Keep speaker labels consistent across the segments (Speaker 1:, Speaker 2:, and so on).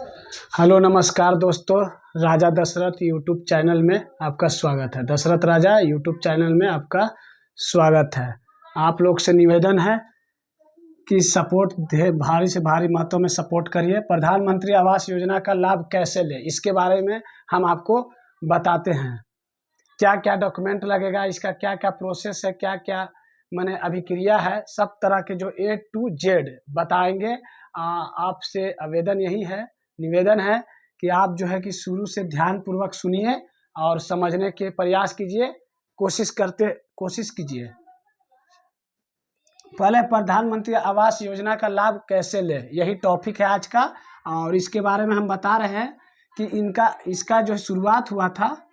Speaker 1: Hello नमस्कार दोस्तों, राजा Dasharath YouTube channel में आपका स्वागत है। दशरथ राजा यूट्यूब चैनल में आपका स्वागत है। आप लोग से निवेदन है कि सपोर्ट भारी से भारी मात्रा में सपोर्ट करिए। प्रधानमंत्री आवास योजना का लाभ कैसे ले, इसके बारे में हम आपको बताते हैं। क्या क्या डॉक्यूमेंट लगेगा, इसका क्या क्या प्रोसेस है, क्या क्या माने अभिक्रिया है, सब तरह के जो A to Z बताएंगे। आपसे आवेदन यही है, निवेदन है कि आप जो है कि शुरू से ध्यान पूर्वक सुनिए और समझने के प्रयास कीजिए, कोशिश कीजिए। पहले प्रधानमंत्री आवास योजना का लाभ कैसे ले, यही टॉपिक है आज का। और इसके बारे में हम बता रहे हैं कि इसका जो शुरुआत हुआ था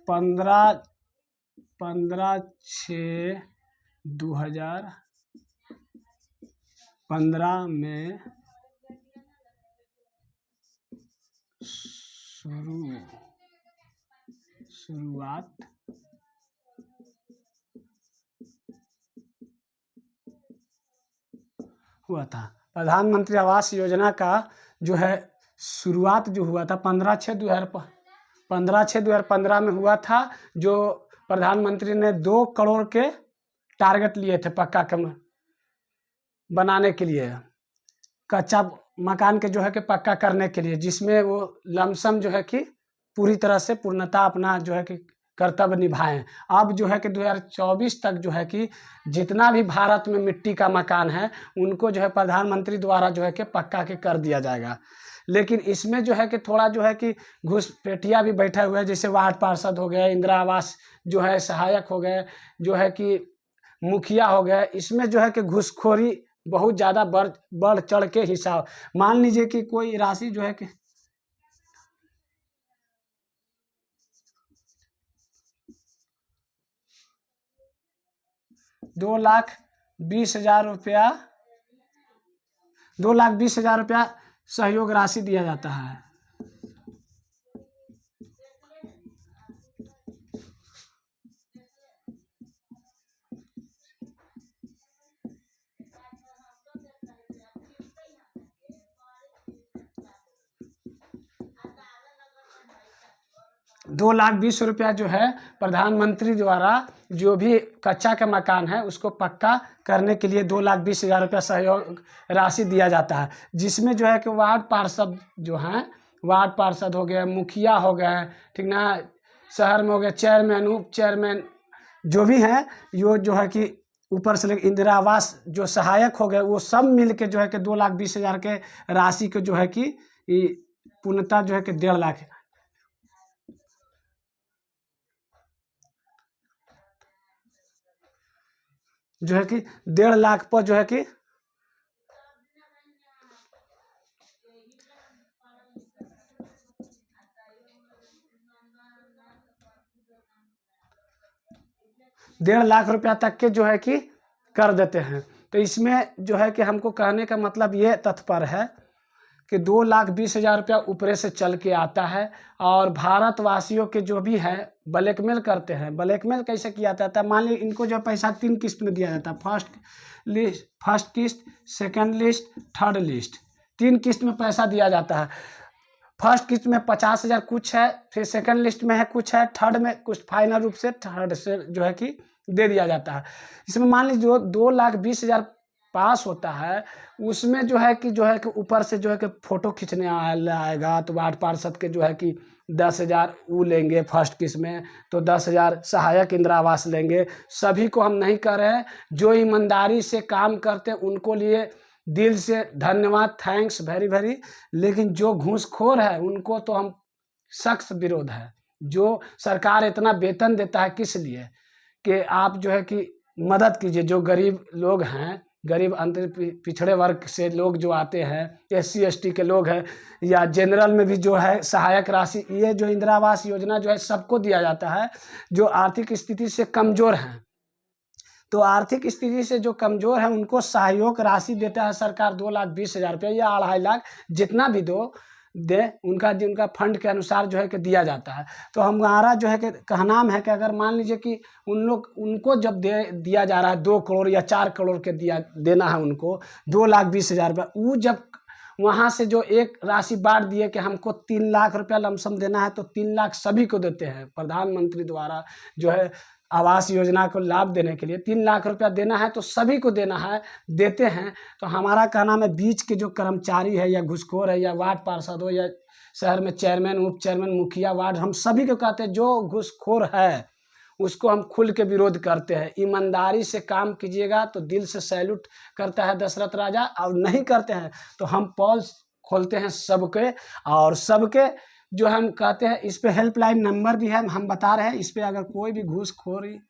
Speaker 1: 15/6/2015 में शुरुआत हुआ था। प्रधानमंत्री आवास योजना का जो है शुरुआत जो हुआ था 15/6/2015 में हुआ था। जो प्रधानमंत्री ने 2 करोड़ के टारगेट लिए थे पक्का बनाने के लिए, कच्चा मकान के जो है कि पक्का करने के लिए, जिसमें वो लमसम जो है कि पूरी तरह से पूर्णता अपना जो है कि कर्तव्य निभाएं। अब जो है कि 2024 तक जो है कि जितना भी भारत में मिट्टी का मकान है उनको जो है प्रधानमंत्री द्वारा जो है कि पक्का के कर दिया जाएगा। लेकिन इसमें जो है कि थोड़ा जो है कि घुसपैठिया भी बैठे हुए हैं, जैसे वार्ड पार्षद हो गए, इंदिरा आवास जो है सहायक हो गए, जो है कि मुखिया हो गए। इसमें जो है कि घूसखोरी बहुत ज़्यादा बढ़ चढ़ के हिसाब, मान लीजिए कि कोई राशि जो है कि 2,20,000 रुपया 2,20,000 रुपया सहयोग राशि दिया जाता है। ₹2,20,000 जो है प्रधानमंत्री द्वारा जो भी कच्चा का मकान है उसको पक्का करने के लिए 2,20,000 रुपया सहयोग राशि दिया जाता है। जिसमें जो है कि वार्ड पार्षद जो हैं, वार्ड पार्षद हो गए, मुखिया हो गए, ठीक ना, शहर में हो गए चेयरमैन, उप चेयरमैन, जो भी हैं, यो जो है कि ऊपर से लेकर इंदिरा आवास जो सहायक हो गए, वो सब मिल के जो है कि 2,20,000 के राशि को जो है कि पूर्णतः जो है कि 1.5 लाख जो है कि 1.5 लाख पर जो है कि ₹1.5 लाख तक के जो है कि कर देते हैं। तो इसमें जो है कि हमको कहने का मतलब ये तात्पर्य है कि 2,20,000 रुपया ऊपरे से चल के आता है। और भारतवासियों के जो भी है ब्लैकमेल करते हैं। ब्लैकमेल कैसे किया जाता है, मान लीजिए इनको जो पैसा 3 किस्त में दिया जाता है, फर्स्ट किस्त, सेकंड लिस्ट, थर्ड लिस्ट, 3 किस्त में पैसा दिया जाता है। फर्स्ट किस्त में 50,000 कुछ है, फिर सेकंड लिस्ट में है कुछ है, थर्ड में कुछ फाइनल रूप से थर्ड से जो है कि दे दिया जाता है। इसमें मान लीजिए जो 2,20,000 पास होता है, उसमें जो है कि ऊपर से जो है कि फ़ोटो खींचने आएगा, तो वार्ड पार्षद के जो है कि 10,000 वो लेंगे फर्स्ट किस्त में, तो 10,000 सहायक इंदिरा आवास लेंगे। सभी को हम नहीं कर रहे हैं, जो ईमानदारी से काम करते हैं उनको लिए दिल से धन्यवाद, थैंक्स वेरी वेरी। लेकिन जो घूसखोर है उनको तो हम सख्त विरोध है। जो सरकार इतना वेतन देता है किस लिए, कि आप जो है कि मदद कीजिए। जो गरीब लोग हैं, गरीब अंतर पिछड़े वर्ग से लोग जो आते हैं, SC ST के लोग हैं, या जनरल में भी जो है सहायक राशि, ये जो इंदिरा आवास योजना जो है सबको दिया जाता है जो आर्थिक स्थिति से कमज़ोर हैं। तो आर्थिक स्थिति से जो कमज़ोर है उनको सहयोग राशि देता है सरकार 2,20,000 रुपया या 2.5 लाख, जितना भी दे जिनका फंड के अनुसार जो है कि दिया जाता है। तो हमारा जो है कि कहना है कि अगर मान लीजिए कि उनको जब दिया जा रहा है 2 करोड़ या 4 करोड़ के देना है उनको 2,20,000 रुपया, वो जब वहाँ से जो एक राशि बांट दिए कि हमको 3 लाख रुपया लमसम देना है, तो 3 लाख सभी को देते हैं। प्रधानमंत्री द्वारा जो है आवास योजना को लाभ देने के लिए 3 लाख रुपया देना है, तो सभी को देना है, देते हैं। तो हमारा कहना है बीच के जो कर्मचारी है या घूसखोर है या वार्ड पार्षद हो या शहर में चेयरमैन, उप चेयरमैन, मुखिया वार्ड, हम सभी को कहते हैं जो घूसखोर है उसको हम खुल के विरोध करते हैं। ईमानदारी से काम कीजिएगा तो दिल से सैल्यूट करता है दशरथ राजा, और नहीं करते हैं तो हम पॉल्स खोलते हैं सबके, और सबके जो हम कहते हैं। इस पे हेल्पलाइन नंबर भी है, हम बता रहे हैं। इस पे अगर कोई भी घूसखोरी,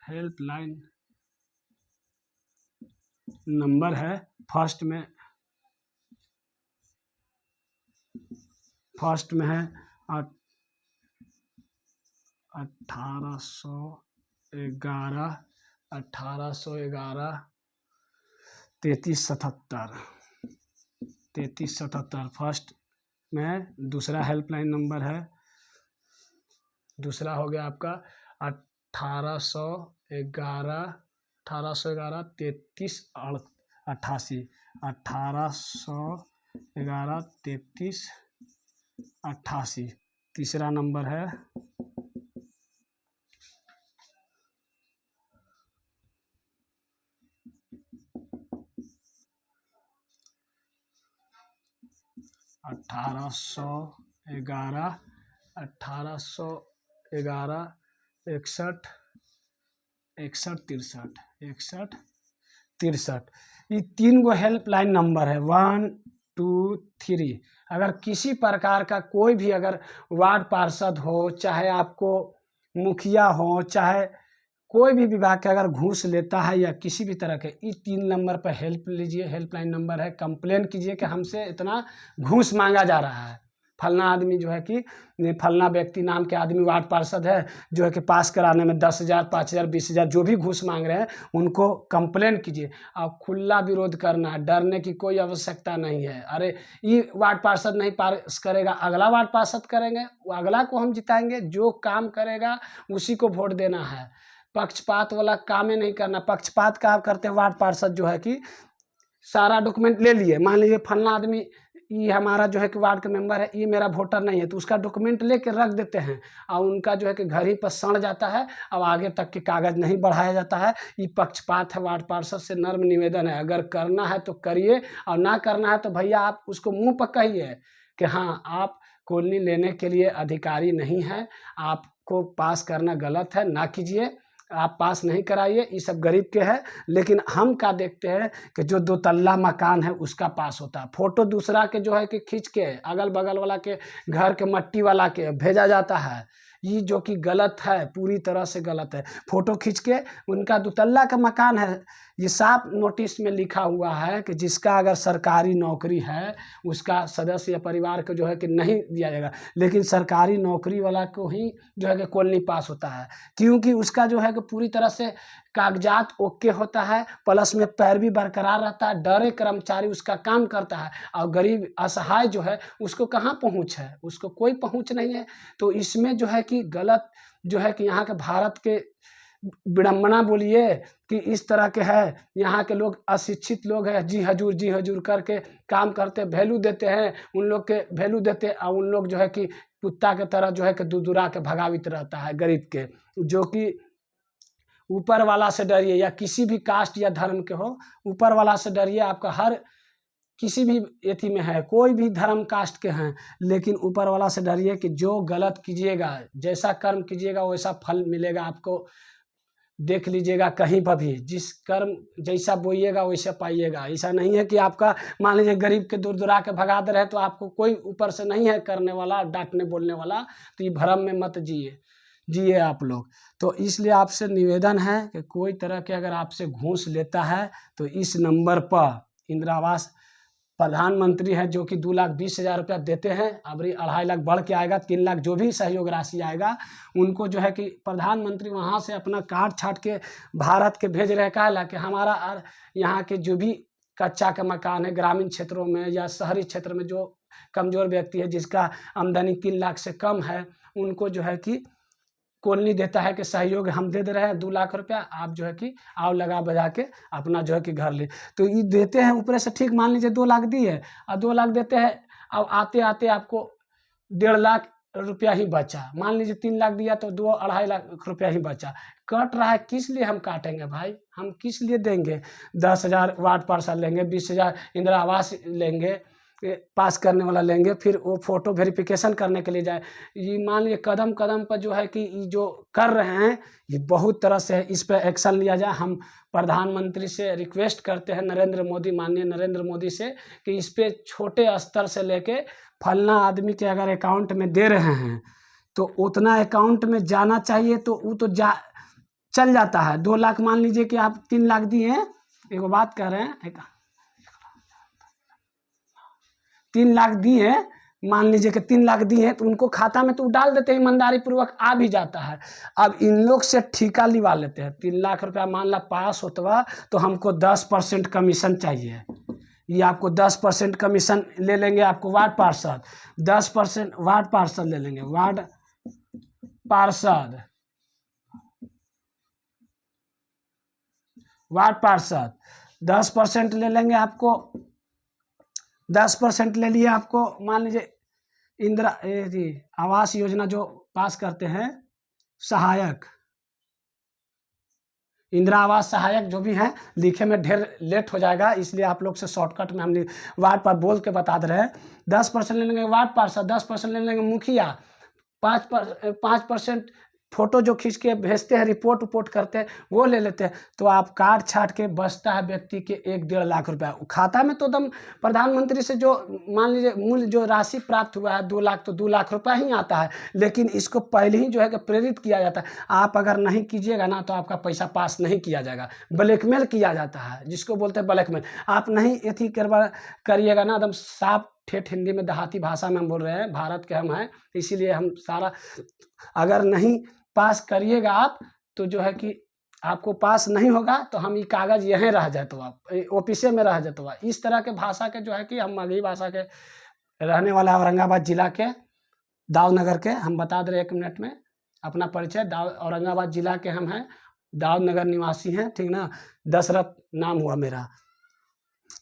Speaker 1: हेल्पलाइन नंबर है फर्स्ट में है 1811 3377 फर्स्ट में। दूसरा हेल्पलाइन नंबर है, दूसरा हो गया आपका 1811 3388 1811 3388। तीसरा नंबर है 1811 61 63। ये 3 गो हेल्पलाइन नंबर है, 1 2 3। अगर किसी प्रकार का कोई भी अगर वार्ड पार्षद हो, चाहे आपको मुखिया हो, चाहे कोई भी विभाग का अगर घूस लेता है या किसी भी तरह के, ये 3 नंबर पर हेल्प लीजिए। हेल्पलाइन नंबर है, कंप्लेन कीजिए कि हमसे इतना घूस मांगा जा रहा है। फलना आदमी जो है कि फलना व्यक्ति नाम के आदमी वार्ड पार्षद है, जो है कि पास कराने में 10,000 5,000 20,000 जो भी घूस मांग रहे हैं उनको कंप्लेन कीजिए। और खुला विरोध करना है, डरने की कोई आवश्यकता नहीं है। अरे ये वार्ड पार्षद नहीं पास करेगा, अगला वार्ड पार्षद करेंगे, वो अगला को हम जिताएंगे। जो काम करेगा उसी को वोट देना है। पक्षपात वाला काम ही नहीं करना। पक्षपात का आप करते हैं, वार्ड पार्षद जो है कि सारा डॉक्यूमेंट ले लिए, मान लीजिए फलना आदमी ये हमारा जो है कि वार्ड का मेंबर है, ये मेरा वोटर नहीं है, तो उसका डॉक्यूमेंट लेके रख देते हैं, और उनका जो है कि घर ही पर सड़ जाता है, अब आगे तक के कागज़ नहीं बढ़ाया जाता है। ये पक्षपात है। वार्ड पार्षद से नर्म निवेदन है, अगर करना है तो करिए, और ना करना है तो भैया आप उसको मुँह पर कहिए कि हाँ आप कॉलोनी लेने के लिए अधिकारी नहीं है, आपको पास करना गलत है, ना कीजिए, आप पास नहीं कराइए। ये सब गरीब के हैं। लेकिन हम क्या देखते हैं कि जो 2 तल्ला मकान है उसका पास होता है। फोटो दूसरा के जो है कि खींच के अगल बगल वाला के घर के मट्टी वाला के भेजा जाता है, ये जो कि गलत है, पूरी तरह से गलत है। फोटो खींच के उनका 2 तल्ला का मकान है, ये साफ नोटिस में लिखा हुआ है कि जिसका अगर सरकारी नौकरी है उसका सदस्य या परिवार को जो है कि नहीं दिया जाएगा, लेकिन सरकारी नौकरी वाला को ही जो है कि कॉलोनी पास होता है, क्योंकि उसका जो है कि पूरी तरह से कागजात ओके होता है, प्लस में पैरवी बरकरार रहता है, डरे कर्मचारी उसका काम करता है। और गरीब असहाय जो है उसको कहाँ पहुँच है, उसको कोई पहुँच नहीं है। तो इसमें जो है कि गलत जो है कि यहाँ के भारत के विडम्बना बोलिए कि इस तरह के है। यहाँ के लोग अशिक्षित लोग हैं, जी हजूर करके काम करते, वैल्यू देते हैं, उन लोग के वैल्यू देते, और उन लोग जो है कि कुत्ता के तरह जो है कि दुदुरा के भगावित रहता है गरीब के। जो कि ऊपर वाला से डरिए, या किसी भी कास्ट या धर्म के हो, ऊपर वाला से डरिए। आपका हर किसी भी एथी में है, कोई भी धर्म कास्ट के हैं, लेकिन ऊपर वाला से डरिए कि जो गलत कीजिएगा, जैसा कर्म कीजिएगा वैसा फल मिलेगा आपको। देख लीजिएगा कहीं पर भी, जिस कर्म जैसा बोइएगा वैसा पाइएगा। ऐसा नहीं है कि आपका मान लीजिए गरीब के दूर दुरा के भगा दे रहे तो आपको कोई ऊपर से नहीं है करने वाला, डांटने बोलने वाला। तो ये भ्रम में मत जिए आप लोग। तो इसलिए आपसे निवेदन है कि कोई तरह के अगर आपसे घूस लेता है तो इस नंबर पर इंदिरा आवास प्रधानमंत्री है जो कि 2,20,000 रुपया देते हैं, अब 2.5 लाख बढ़ के आएगा, 3 लाख जो भी सहयोग राशि आएगा उनको जो है कि प्रधानमंत्री वहाँ से अपना काट छाट के भारत के भेज रहे। कहा कि हमारा यहाँ के जो भी कच्चा का मकान है ग्रामीण क्षेत्रों में या शहरी क्षेत्र में, जो कमज़ोर व्यक्ति है जिसका आमदनी 3 लाख से कम है, उनको जो है कि कॉलोनी देता है कि सहयोग हम दे रहे हैं 2 लाख रुपया, आप जो है कि आओ लगा बजा के अपना जो है कि घर ले। तो ये देते हैं ऊपर से, ठीक मान लीजिए 2 लाख दिए और 2 लाख देते हैं, अब आते आते आपको 1.5 लाख रुपया ही बचा। मान लीजिए 3 लाख दिया तो 2-2.5 लाख रुपया ही बचा। कट रहा है, किस लिए हम काटेंगे भाई? हम किस लिए देंगे? 10,000 वार्ड पार्षद लेंगे, 20,000 इंदिरा आवास लेंगे, पास करने वाला लेंगे, फिर वो फोटो वेरिफिकेशन करने के लिए जाए। ये मान लीजिए कदम कदम पर जो है कि ये जो कर रहे हैं ये बहुत तरह से है, इस पर एक्शन लिया जाए। हम प्रधानमंत्री से रिक्वेस्ट करते हैं, माननीय नरेंद्र मोदी से, कि इस पे छोटे स्तर से लेके फलना आदमी के अगर अकाउंट में दे रहे हैं तो उतना अकाउंट में जाना चाहिए, तो वो तो चल जाता है। 2 लाख मान लीजिए कि आप 3 लाख दिए हैं, एक बात कह रहे हैं, 3 लाख दिए, मान लीजिए कि 3 लाख दिए तो उनको खाता में तो डाल देते हैं, ईमानदारी पूर्वक आ भी जाता है। अब इन लोग से ठेका लिवा लेते हैं। 3 लाख रुपया मान ला पास होता तो हमको 10% कमीशन चाहिए, ये आपको 10% कमीशन ले लेंगे। आपको वार्ड पार्षद 10% वार्ड पार्षद ले लेंगे, वार्ड पार्षद 10% ले लेंगे। आपको 10% ले लिए, आपको मान लीजिए इंदिरा आवास योजना जो पास करते हैं, सहायक इंदिरा आवास सहायक जो भी हैं, लिखे में ढेर लेट हो जाएगा, इसलिए आप लोग से शॉर्टकट में हम वार्ड पर बोल के बता दे रहे हैं। 10% ले लेंगे वार्ड पार्षद, 10% ले लेंगे मुखिया, 5% फोटो जो खींच के भेजते हैं, रिपोर्ट करते हैं, वो ले लेते हैं। तो आप काट छाट के बचता है व्यक्ति के 1-1.5 लाख रुपया खाता में। तो दम प्रधानमंत्री से जो मान लीजिए मूल्य जो राशि प्राप्त हुआ है 2 लाख, तो 2 लाख रुपया ही आता है। लेकिन इसको पहले ही जो है कि प्रेरित किया जाता है, आप अगर नहीं कीजिएगा ना तो आपका पैसा पास नहीं किया जाएगा। ब्लैकमेल किया जाता है, जिसको बोलते हैं ब्लैकमेल। आप नहीं एथी करिएगा ना, एकदम साफ ठेठ हिंदी में देहाती भाषा में हम बोल रहे हैं, भारत के हम हैं, इसीलिए हम सारा, अगर नहीं पास करिएगा आप तो जो है कि आपको पास नहीं होगा तो हम ये कागज यहीं रह जाते, आप ऑफिसे में रह जाते। इस तरह के भाषा के जो है कि हम मगही भाषा के रहने वाला औरंगाबाद जिला के दाऊदनगर के, हम बता दे रहे 1 मिनट में अपना परिचय। औरंगाबाद जिला के हम हैं, दाऊदनगर निवासी हैं, ठीक ना, दशरथ नाम हुआ मेरा।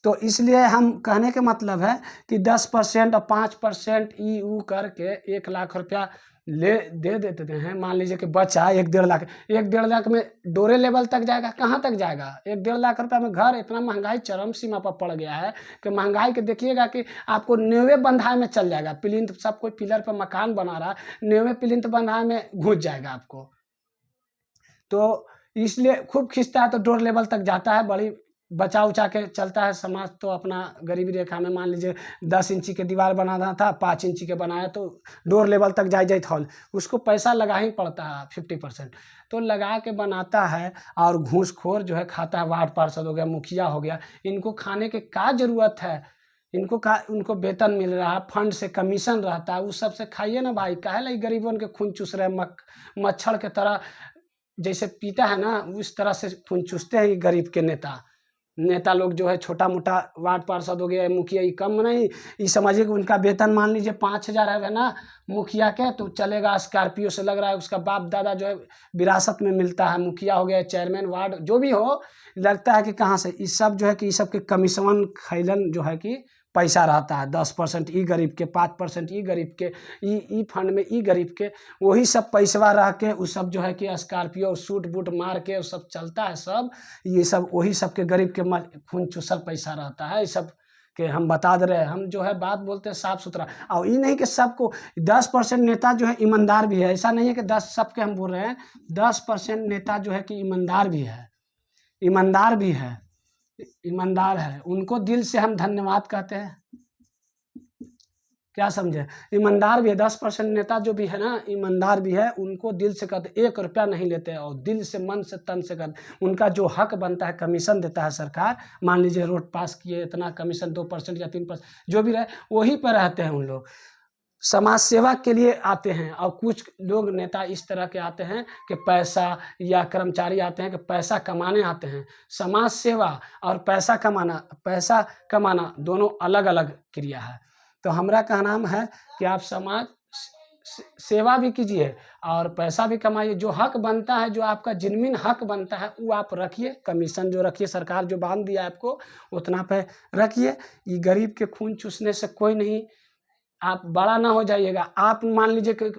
Speaker 1: तो इसलिए हम कहने के मतलब है कि 10% और 5% ई करके 1 लाख रुपया दे देते हैं। मान लीजिए कि बचा 1-1.5 लाख, 1-1.5 लाख में डोरे लेवल तक जाएगा, कहाँ तक जाएगा? 1-1.5 लाख रुपया में घर, इतना महंगाई चरम सीमा पर पड़ गया है कि महंगाई के देखिएगा कि आपको 90 बंधाए में चल जाएगा। प्लिंथ, सब कोई पिलर पर मकान बना रहा है, 90 प्लिंथ बंधाए में घुस जाएगा आपको। तो इसलिए खूब खींचता है तो डोर लेवल तक जाता है, बड़ी बचा उचा के चलता है समाज। तो अपना गरीबी रेखा में मान लीजिए 10 इंची के दीवार बनाना था, 5 इंची के बनाया तो डोर लेवल तक जाए हॉल, उसको पैसा लगा ही पड़ता है 50%, तो लगा के बनाता है। और घूसखोर जो है खाता है, वार्ड पार्षद हो गया, मुखिया हो गया, इनको खाने के क्या जरूरत है? उनको वेतन मिल रहा है, फंड से कमीशन रहता है, उस सब से खाइए ना भाई। काहे ला गरीबों के खून चूस रहे, मच्छर के तरह जैसे पीता है ना, उस तरह से खून चूसते हैं गरीब के नेता लोग जो है। छोटा मोटा वार्ड पार्षद हो गया, मुखिया, ये कम नहीं, ये समझिए कि उनका वेतन मान लीजिए 5,000 है ना मुखिया के, तो चलेगा स्कॉर्पियो से लग रहा है, उसका बाप दादा जो है विरासत में मिलता है। मुखिया हो गया, चेयरमैन वार्ड जो भी हो, लगता है कि कहाँ से ये सब जो है कि ये सब के कमीशन खैलन जो है कि पैसा रहता है। 10% ई गरीब के, 5% ई गरीब के, ई फंड में ई गरीब के, वही सब पैसवा रह के वो सब जो है कि स्कॉर्पियो सूट बूट मार के वो सब चलता है। सब ये सब वही सब के गरीब के खून चूसल पैसा रहता है। ये सब के हम बता दे रहे हैं, हम जो है बात बोलते हैं साफ सुथरा। और ये नहीं कि सबको 10% नेता जो है ईमानदार भी है, ऐसा नहीं है कि 10 सबके हम बोल रहे हैं। 10% नेता जो है कि ईमानदार भी है, ईमानदार है, उनको दिल से हम धन्यवाद कहते हैं। क्या समझे? ईमानदार भी है। 10% नेता जो भी है ना, ईमानदार भी है, उनको दिल से कहते, 1 रुपया नहीं लेते हैं, और दिल से, मन से, तन से कहते। उनका जो हक बनता है, कमीशन देता है सरकार, मान लीजिए रोड पास किए, इतना कमीशन 2% या 3% जो भी रहे, वही पर रहते हैं उन लोग। समाज सेवा के लिए आते हैं। और कुछ लोग नेता इस तरह के आते हैं कि पैसा, या कर्मचारी आते हैं कि पैसा कमाने आते हैं। समाज सेवा और पैसा कमाना दोनों अलग अलग क्रिया है। तो हमारा कहना है कि आप समाज सेवा भी कीजिए और पैसा भी कमाइए। जो हक बनता है, जो आपका जिनमिन हक बनता है वो आप रखिए। कमीशन जो रखिए, सरकार जो बांध दिया आपको उतना पे रखिए। ये गरीब के खून चूसने से कोई नहीं, आप बड़ा ना हो जाइएगा। आप मान लीजिए कि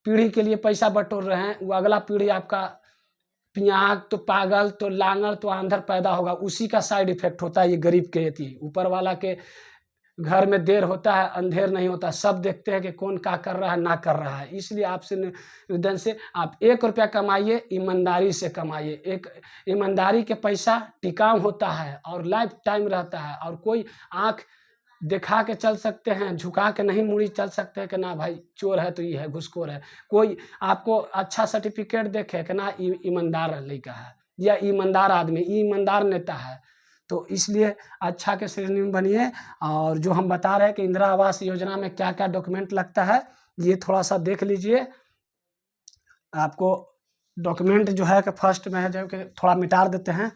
Speaker 1: पीढ़ी के लिए पैसा बटोर रहे हैं, वो अगला पीढ़ी आपका पियाक तो पागल तो लांगड़ तो आंधर पैदा होगा, उसी का साइड इफेक्ट होता है ये गरीब के। ये ऊपर वाला के घर में देर होता है, अंधेर नहीं होता। सब देखते हैं कि कौन क्या कर रहा है, ना कर रहा है। इसलिए आपसे निवेदन से आप 1 रुपया कमाइए, ईमानदारी से कमाइए। एक ईमानदारी के पैसा टिकाऊ होता है और लाइफ टाइम रहता है। और कोई आँख दिखा के चल सकते हैं, झुका के नहीं मुड़ी चल सकते हैं कि ना भाई चोर है तो ये है, घुसखोर है। कोई आपको अच्छा सर्टिफिकेट देखे कि ना ईमानदार लड़का है या ईमानदार आदमी, ईमानदार नेता है। तो इसलिए अच्छा के श्रेणी में बनिए। और जो हम बता रहे हैं कि इंदिरा आवास योजना में क्या क्या डॉक्यूमेंट लगता है, ये थोड़ा सा देख लीजिए। आपको डॉक्यूमेंट जो है कि फर्स्ट में है जो कि थोड़ा मिटा देते हैं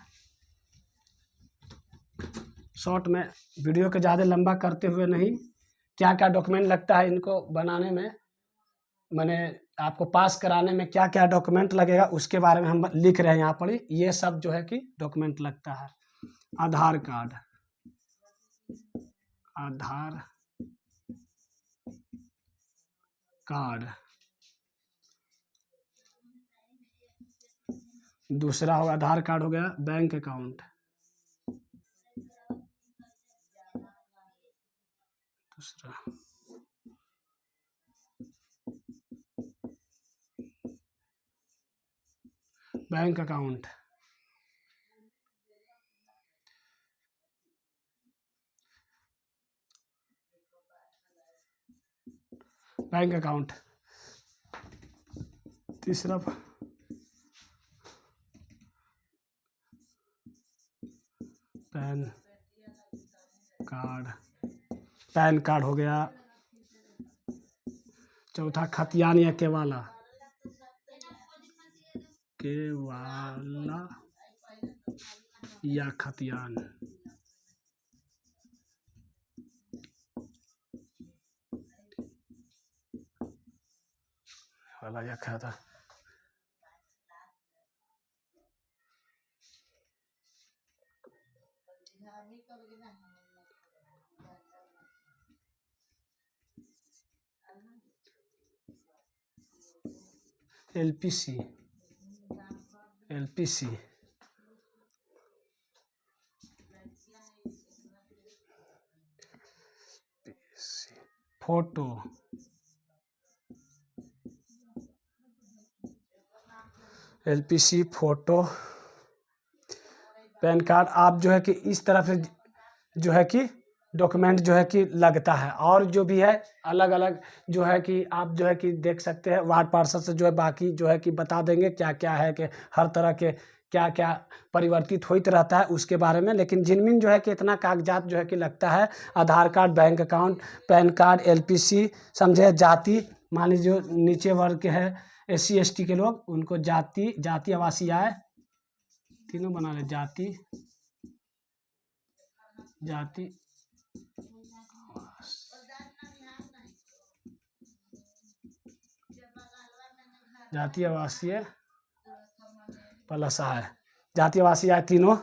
Speaker 1: शॉर्ट में, वीडियो के ज़्यादा लंबा करते हुए नहीं। क्या क्या डॉक्यूमेंट लगता है इनको बनाने में, मैंने आपको पास कराने में क्या क्या डॉक्यूमेंट लगेगा उसके बारे में हम लिख रहे हैं यहाँ पर। ये सब जो है कि डॉक्यूमेंट लगता है। आधार कार्ड, आधार कार्ड, दूसरा होगा आधार कार्ड हो गया बैंक अकाउंट, दूसरा बैंक अकाउंट, बैंक अकाउंट, तीसरा पैन कार्ड, पैन कार्ड हो गया। चौथा खतियान या केवाला, केवाला या खतियान, वाला या खाता। LPC, LPC, photo, LPC, photo, pan card. आप जो है कि इस तरह से जो है कि डॉक्यूमेंट जो है कि लगता है। और जो भी है अलग अलग जो है कि आप जो है कि देख सकते हैं, वार्ड पार्षद से जो है बाकी जो है कि बता देंगे क्या क्या है कि हर तरह के क्या क्या परिवर्तित होते रहता है उसके बारे में। लेकिन जिनमिन जो है कि इतना कागजात जो है कि लगता है, Aadhaar card, bank account, PAN card, LPC, समझे। जाति, मान लीजिए जो नीचे वर्ग के है, SC ST के लोग, उनको जाति, जाति आवासीय आय, तीनों बना ले, जाति, जाति जाति आवासीय प्लस आय, जाति आवासीय आय तीनों।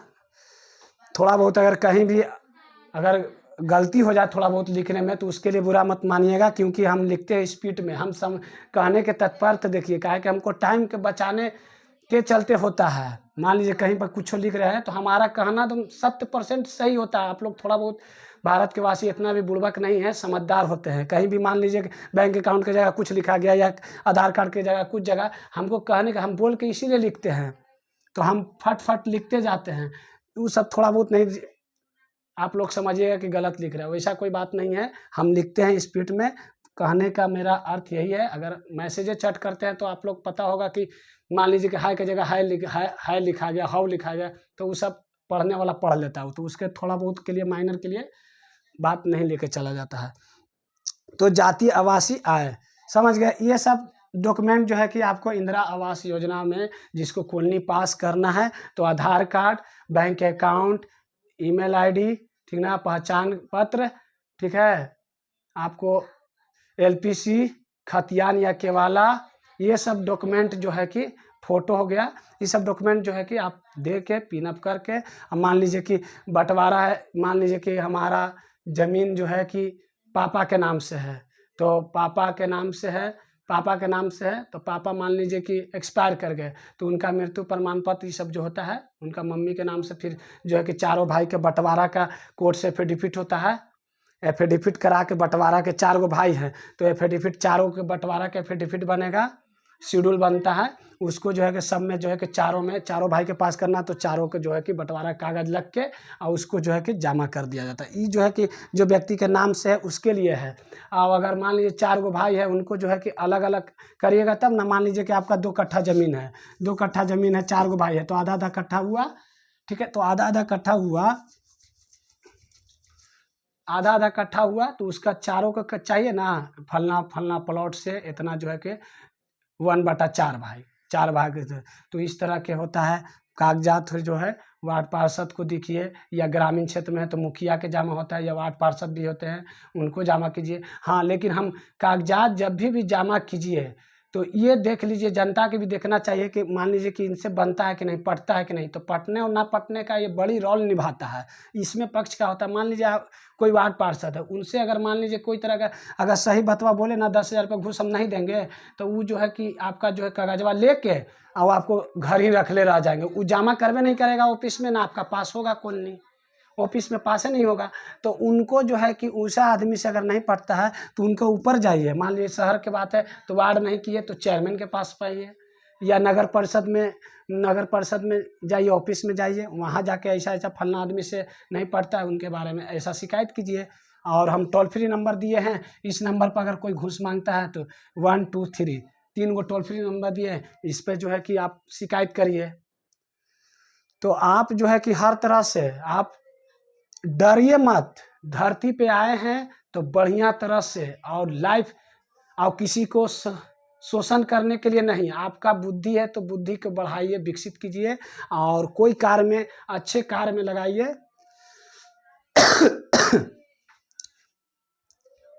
Speaker 1: थोड़ा बहुत अगर कहीं भी अगर गलती हो जाए थोड़ा बहुत लिखने में तो उसके लिए बुरा मत मानिएगा, क्योंकि हम लिखते हैं स्पीड में। हम सम कहने के तत्पर देखिए, क्या है कि हमको टाइम के बचाने के चलते होता है। मान लीजिए कहीं पर कुछ लिख रहे हैं तो हमारा कहना तो 70% सही होता है। आप लोग थोड़ा बहुत, भारत के वासी इतना भी बुड़बक नहीं है, समझदार होते हैं। कहीं भी मान लीजिए बैंक अकाउंट की जगह कुछ लिखा गया या आधार कार्ड की जगह कुछ जगह, हमको कहने का, हम बोल के इसीलिए लिखते हैं तो हम फट फट लिखते जाते हैं। वो सब थोड़ा बहुत नहीं, आप लोग समझिएगा कि गलत लिख रहे हो, वैसा कोई बात नहीं है। हम लिखते हैं स्पीड में। कहने का मेरा अर्थ यही है। अगर मैसेज चैट करते हैं तो आप लोग पता होगा कि मान लीजिए कि हाय की जगह हाय लिखा गया, हाउ लिखा गया, तो वो सब पढ़ने वाला पढ़ लेता है, तो उसके थोड़ा बहुत के लिए, माइनर के लिए बात नहीं लेके चला जाता है। तो जाति आवासीय आय, समझ गए। ये सब डॉक्यूमेंट जो है कि आपको इंदिरा आवास योजना में जिसको कॉलोनी पास करना है तो Aadhaar card, bank account, email ID, ठीक ना, पहचान पत्र, ठीक है, आपको एलपीसी, खतियान या केवाला, ये सब डॉक्यूमेंट जो है कि फ़ोटो हो गया, ये सब डॉक्यूमेंट जो है कि आप दे के पिन अप करके, अब मान लीजिए कि बंटवारा है, मान लीजिए कि हमारा ज़मीन जो है कि पापा के नाम से है, तो पापा के नाम से है, तो पापा मान लीजिए कि एक्सपायर कर गए, तो उनका मृत्यु प्रमाण पत्र ये सब जो होता है उनका मम्मी के नाम से फिर जो है कि चारों भाई के बंटवारा का कोर्ट से एफिडेविट होता है। एफिडेविट करा के बंटवारा के 4 गो भाई हैं, तो एफिडेविट चारों के बंटवारा का एफिडेविट बनेगा, शेड्यूल बनता है, उसको जो है कि सब में जो है कि चारों भाई के पास करना, तो चारों के जो है कि बंटवारा कागज लग के और उसको जो है कि जमा कर दिया जाता है। ये जो है कि जो व्यक्ति के नाम से है उसके लिए है। और अगर मान लीजिए 4 गो भाई है, उनको जो है कि अलग अलग करिएगा तब ना। मान लीजिए कि आपका 2 कट्ठा ज़मीन है, 2 कट्ठा ज़मीन है, 4 गो भाई है, तो आधा आधा कट्ठा हुआ, ठीक है। तो आधा आधा कट्ठा हुआ, तो उसका चारों का चाहिए ना, फलना फलना प्लॉट से इतना जो है कि 1/4 भाई, 4 भाग। तो इस तरह के होता है। कागजात जो है वार्ड पार्षद को दिखिए, या ग्रामीण क्षेत्र में है तो मुखिया के जमा होता है, या वार्ड पार्षद भी होते हैं उनको जमा कीजिए। हाँ, लेकिन हम कागजात जब भी जमा कीजिए तो ये देख लीजिए, जनता के भी देखना चाहिए कि मान लीजिए कि इनसे बनता है कि नहीं, पटता है कि नहीं। तो पटने और ना पटने का ये बड़ी रोल निभाता है। इसमें पक्ष का होता है, मान लीजिए आप कोई वार्ड पार्षद है, उनसे अगर मान लीजिए कोई तरह का अगर सही बतवा बोले ना, 10,000 रुपये घूस हम नहीं देंगे, तो वो जो है कि आपका जो है कागजवा लेके और आपको घर ही रख ले रह जाएंगे। वो जमा करवे नहीं करेगा ऑफिस में, ना आपका पास होगा कॉलोनी, ऑफिस में पास ही नहीं होगा। तो उनको जो है कि उस आदमी से अगर नहीं पड़ता है तो उनके ऊपर जाइए। मान लीजिए शहर के बात है तो वार्ड नहीं किए तो चेयरमैन के पास पाइए, या नगर परिषद में जाइए, ऑफिस में जाइए, वहाँ जाके ऐसा फलना आदमी से नहीं पड़ता है, उनके बारे में ऐसा शिकायत कीजिए। और हम टोल फ्री नंबर दिए हैं, इस नंबर पर अगर कोई घूस मांगता है तो 1 2 3 3 गो टोल फ्री नंबर दिए हैं, इस पर जो है कि आप शिकायत करिए। तो आप जो है कि हर तरह से आप डरिए मत। धरती पे आए हैं तो बढ़िया तरह से और लाइफ, और किसी को शोषण करने के लिए नहीं। आपका बुद्धि है तो बुद्धि को बढ़ाइए, विकसित कीजिए और कोई कार्य में, अच्छे कार्य में लगाइए।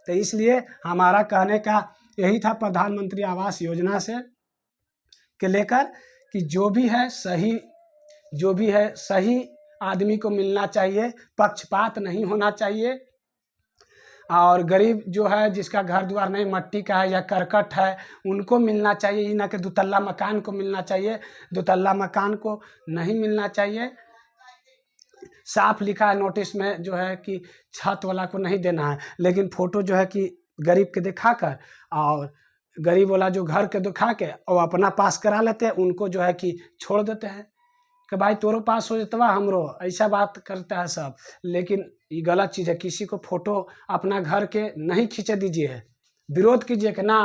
Speaker 1: तो इसलिए हमारा कहने का यही था प्रधानमंत्री आवास योजना से के लेकर कि जो भी है सही आदमी को मिलना चाहिए, पक्षपात नहीं होना चाहिए। और गरीब जो है जिसका घर द्वार नहीं, मट्टी का है या करकट है, उनको मिलना चाहिए। ये ना कि दुतल्ला मकान को मिलना चाहिए, दुतल्ला मकान को नहीं मिलना चाहिए। साफ लिखा है नोटिस में जो है कि छत वाला को नहीं देना है, लेकिन फोटो जो है कि गरीब के दिखाकर और गरीब वाला जो घर के दिखा के और अपना पास करा लेते हैं, उनको जो है कि छोड़ देते हैं कि भाई तोरो पास हो जतवा हमरो, ऐसा बात करता है सब। लेकिन ये गलत चीज़ है। किसी को फोटो अपना घर के नहीं खींचे दीजिए, विरोध कीजिए कि ना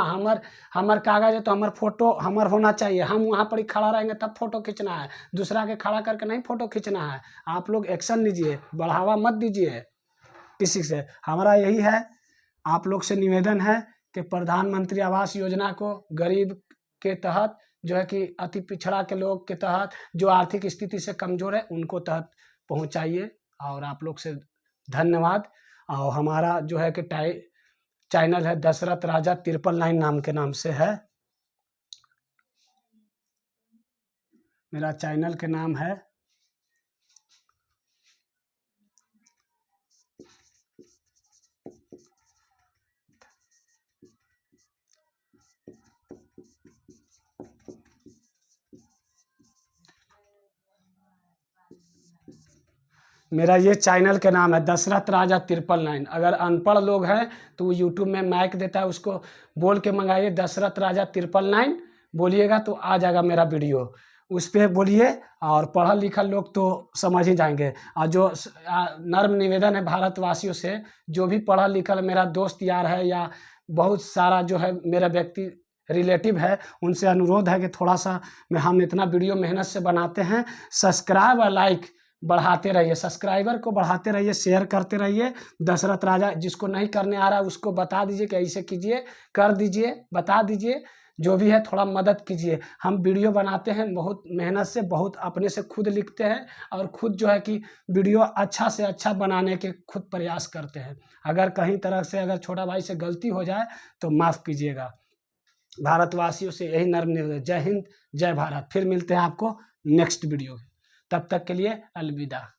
Speaker 1: हमर कागज है तो हमर फोटो हमर होना चाहिए, हम वहाँ पर ही खड़ा रहेंगे तब फोटो खींचना है, दूसरा के खड़ा करके नहीं फोटो खींचना है। आप लोग एक्शन लीजिए, बढ़ावा मत दीजिए किसी से। हमारा यही है, आप लोग से निवेदन है कि प्रधानमंत्री आवास योजना को गरीब के तहत जो है कि अति पिछड़ा के लोग के तहत, जो आर्थिक स्थिति से कमज़ोर है, उनको तहत पहुंचाइए। और आप लोग से धन्यवाद। और हमारा जो है कि चैनल है दशरथ राजा 999 नाम के नाम से है, मेरा चैनल के नाम है। मेरा ये चैनल के नाम है दशरथ राजा 999। अगर अनपढ़ लोग हैं तो यूट्यूब में माइक देता है, उसको बोल के मंगाइए दशरथ राजा 999 बोलिएगा तो आ जाएगा मेरा वीडियो, उस पर बोलिए। और पढ़ा लिखा लोग तो समझ ही जाएंगे। और जो नर्म निवेदन है भारतवासियों से, जो भी पढ़ा लिखा मेरा दोस्त यार है या बहुत सारा जो है मेरा व्यक्ति रिलेटिव है, उनसे अनुरोध है कि थोड़ा सा हम इतना वीडियो मेहनत से बनाते हैं, सब्सक्राइब और लाइक बढ़ाते रहिए, सब्सक्राइबर को बढ़ाते रहिए, शेयर करते रहिए। दशरथ राजा जिसको नहीं करने आ रहा है उसको बता दीजिए कि ऐसे कीजिए, कर दीजिए, बता दीजिए, जो भी है थोड़ा मदद कीजिए। हम वीडियो बनाते हैं बहुत मेहनत से, बहुत अपने से खुद लिखते हैं और खुद जो है कि वीडियो अच्छा से अच्छा बनाने के खुद प्रयास करते हैं। अगर कहीं तरह से अगर छोटा भाई से गलती हो जाए तो माफ़ कीजिएगा। भारतवासियों से यही नर्म निवेदन। जय हिंद, जय भारत। फिर मिलते हैं आपको नेक्स्ट वीडियो। तब तक के लिए अलविदा।